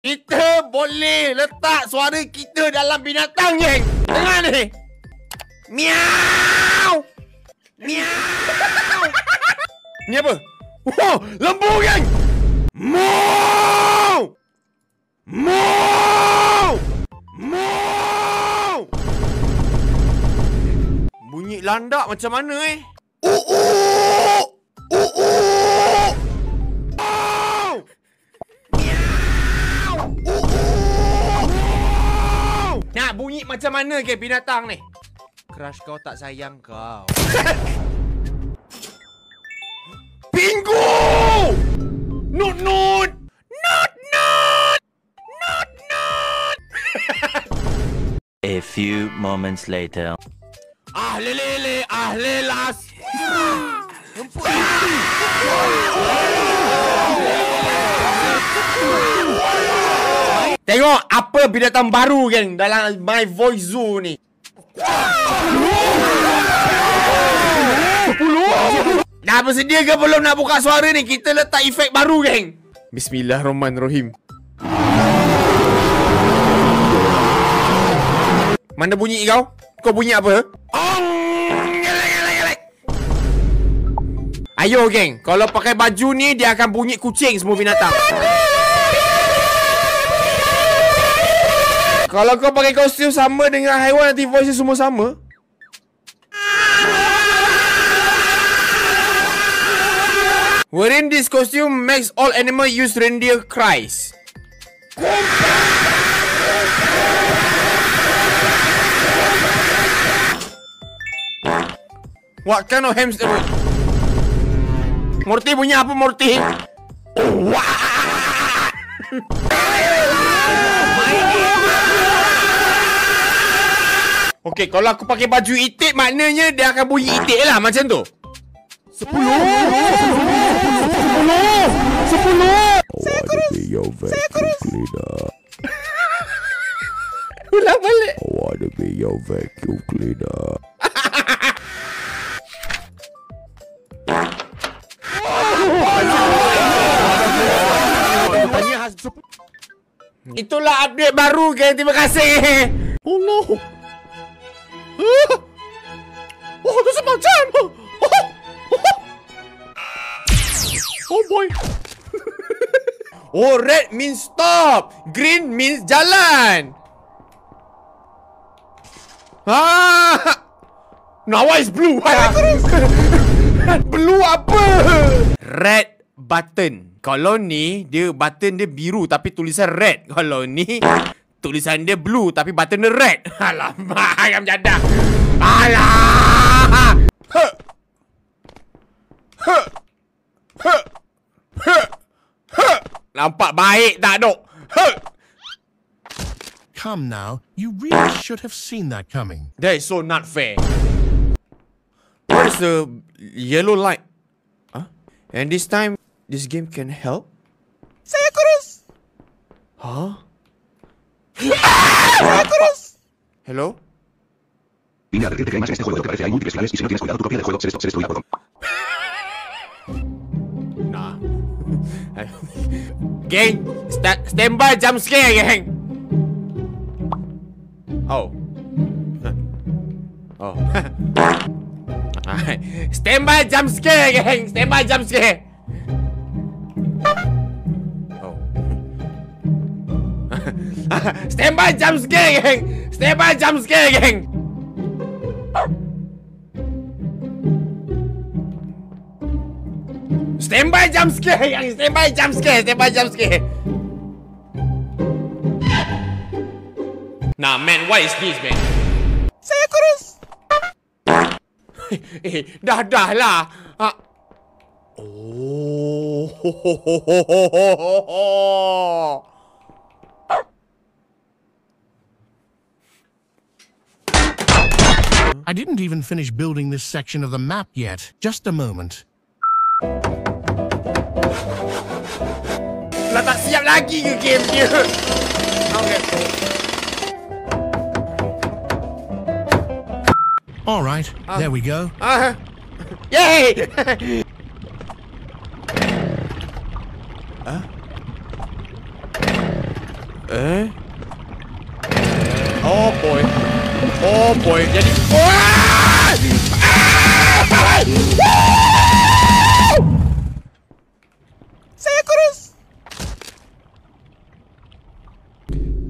Kita boleh letak suara kita dalam binatang, geng. Dengar ni. Miau. Miau. Ni apa? Wow, lembu, geng. Moo. Moo. Moo. Bunyi landak macam mana, Nak bunyi macam mana ke binatang ni? Crush kau tak sayang kau. Bingo! Nut nut! Nut nut! Nut nut! A few moments later. Ahli lele, ahli las. Tengok apa binatang baru, geng, dalam My Voice Zoo ni. 10. Dah bersedia ke belum nak buka suara ni? Kita letak efek baru, geng. Bismillahirrahmanirrahim. Mana bunyi kau? Kau bunyi apa? Ayo, geng. Kalau pakai baju ni, dia akan bunyi kucing semua binatang. Kalau kau pakai kostum sama dengan haiwan, nanti voice semua sama. Wearing this costume makes all animal use reindeer cries. What kind of hamster? Morty bunyi apa, Morty? Okey, kalau aku pakai baju itik, maknanya dia akan bunyi itik lah, macam tu. 10. 10. Saya kurus. Saya kurus. Ulang balik. I wanna be your vacuum cleaner. Itulah update baru, geng. Terima kasih. Oh no. Oh, tu semacam. Oh boy. Oh, red means stop. Green means jalan. Now why is blue? Blue apa? Red button. Kalau ni, dia button dia biru tapi tulisan red. Kalau ni, tulisan dia blue tapi button dia red. Alamak, ayam jadah. Alah. Nampak baik tak, Dok? Come now, you really should have seen that coming. That is so not fair. What is the yellow light? Huh? And this time, this game can help? Saya kurus. Huh? Saya kurus. Hello? Vine a advertirte que hay más en este juego de lo que parece. Hay múltiples finales y si no tienes cuidado tu copia del juego se destruirá por completo. Nah. Geng, stand by jump scare, geng. Oh. Oh. Stand by jump scare, geng. Stand by jump scare. Oh. Stand by jump scare, geng. Stand by jump scare, geng. Stand by jump scare, geng. Stand by jump scare. Stand by jump scare. Nah, man, what is this, man? Saya kurus. Dah lah. Oh. I didn't even finish building this section of the map yet. Just a moment. Lah tak siap lagi ke game dia? Okay. All right, there we go. Yay! Oh boy. Oh boy. Jadi saya kurus.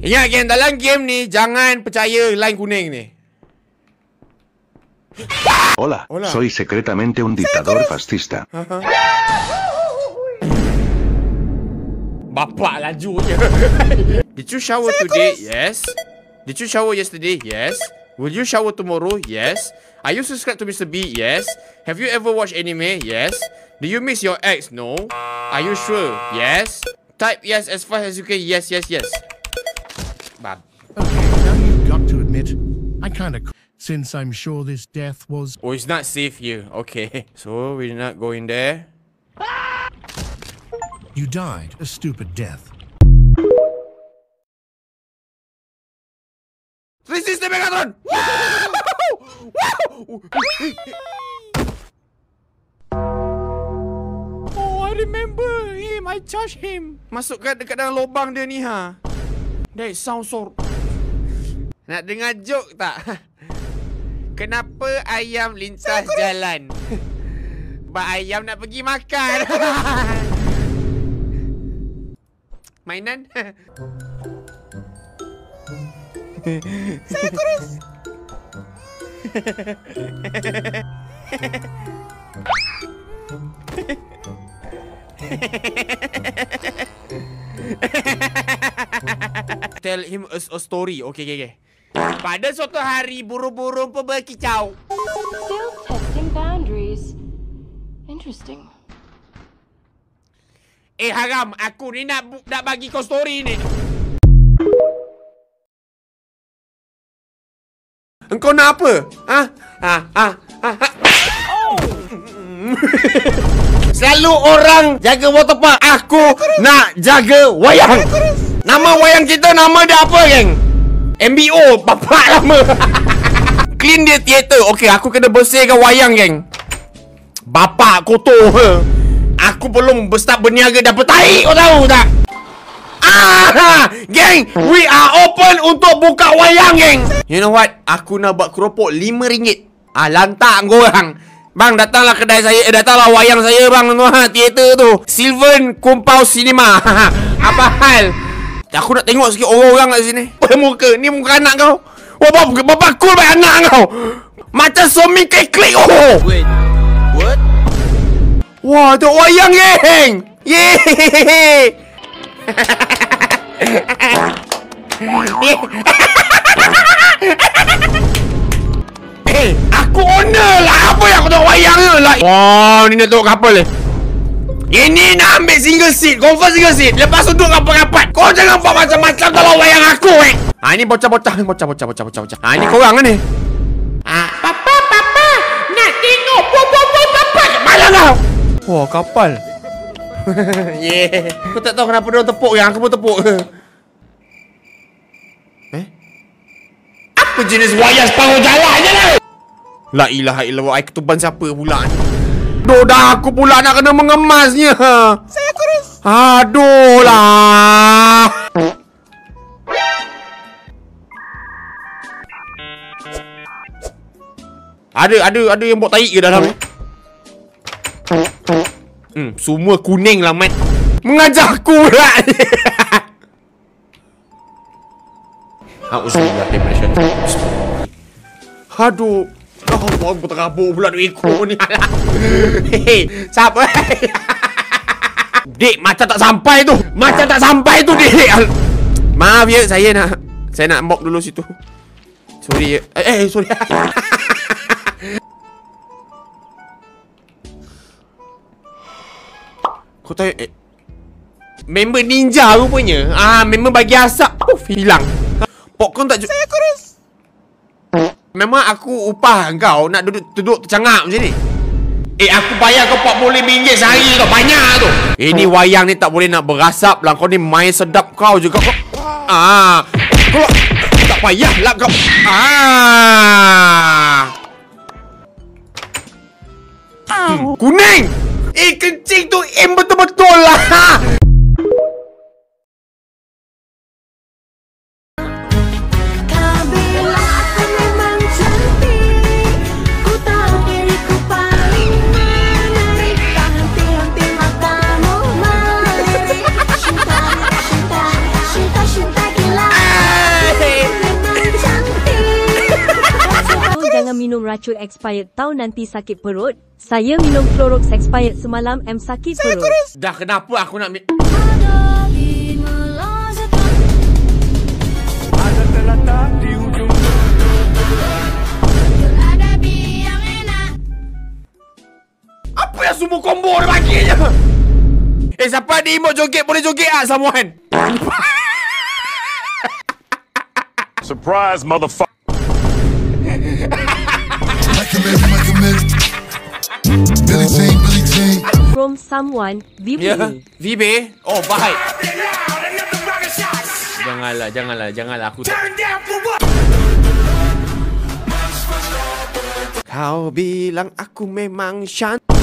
Ingat geng, dalam game ni jangan percaya line kuning ni. Hola, Hola. soy secretamente un dictador fascista. Bapak laju je. Did you shower today? Yes. Did you shower yesterday? Yes. Will you shower tomorrow? Yes. Are you subscribed to Mr. B? Yes. Have you ever watched anime? Yes. Do you miss your ex? No. Are you sure? Yes. Type yes as fast as you can. Yes, yes, yes. Bad. Okay, now you've got to admit, I kinda... Since I'm sure this death was... Oh, it's not safe here. Okay. So, we're not going there. You died a stupid death. This is the Megatron! Oh, I remember him. I charged him. Masukkan dekat dalam lubang dia ni, ha. That sounds so... Nak dengar joke tak? Kenapa ayam lintas jalan? Sebab ayam nak pergi makan. Mainan? Saya kurus. Tell him a story. Okay. Pada suatu hari, burung-burung pun berkicau. Still testing boundaries. Interesting. Haram, aku ni nak bagi kau story ni. Engkau nak apa? Selalu orang jaga water park. Aku nak jaga wayang. Nama wayang kita, nama dia apa, geng? MBO, bapak lama. Clean dia theater. Okay, aku kena bersihkan wayang, geng. Bapak kotor. Aku belum start berniaga dah bertaik, kau tahu tak? Geng, we are open untuk buka wayang, geng. You know what? Aku nak buat keropok RM5. Lantak korang. Bang, datanglah kedai saya. Datanglah wayang saya, bang. Theater tu Sylvan Compound Cinema. Apa hal? Aku nak tengok sikit orang-orang kat sini. Muka, ni muka anak kau. Wah, bapak cool baik anak kau. Macam suami klik-klik. Oh. Wait, what? Wah, tu wayang, geng. Yeay. Aku owner lah. Apa yang aku tengok wayang ni lah. Wah, ni nak tengok kapal ni. Ini nak ambil single seat. Confirm single seat. Lepas tu duduk rapat-rapat. Kau jangan buat macam-macam kalau wayang aku, ini bocah-bocah. Bocah. Ini korang ni. Papa. Nak tengok papa. Malah kau. Wah, kapal. Yeah. Aku tak tahu kenapa dia tepuk yang aku pun tepuk. Apa jenis wayang separuh jalan je lah. La ilaha illallah. Ketuban siapa pula ni? Aduh, dah aku pula nak kena mengemasnya. Saya kurus. Aduh lah. Ada yang buat taik ke dalam ni? Semua kuning lah, Mat. Mengajar aku pula. Aduh. Allah, aku terabuk pula duit ikut ni. Hei, siapa? Dik, macam tak sampai tu. Dik. Maaf ya, saya nak mop dulu situ. Sorry ya. Sorry. Kau tahu member ninja rupanya. Member bagi asap. Hilang. Popcorn tak saya kurus. Memang aku upah kau nak duduk tercangap macam ni. Aku bayar kau RM40 sehari tau. Banyak tu. Ini wayang ni tak boleh nak berasap lah. Kau ni main sedap kau juga kau. Kau tak payah lah kau. Kuning. Kencing tu betul-betul lah. minum racun expired tahu nanti sakit perut. Saya minum Clorox expired semalam sakit perut. Dah kenapa aku nak apa yang semua combo dia bagi je? Siapa ada emote joget boleh joget ah someone. Surprise, motherfucker. From someone, VB. Ya, VB. Oh, baik. Janganlah aku tak. Kau bilang aku memang cantik.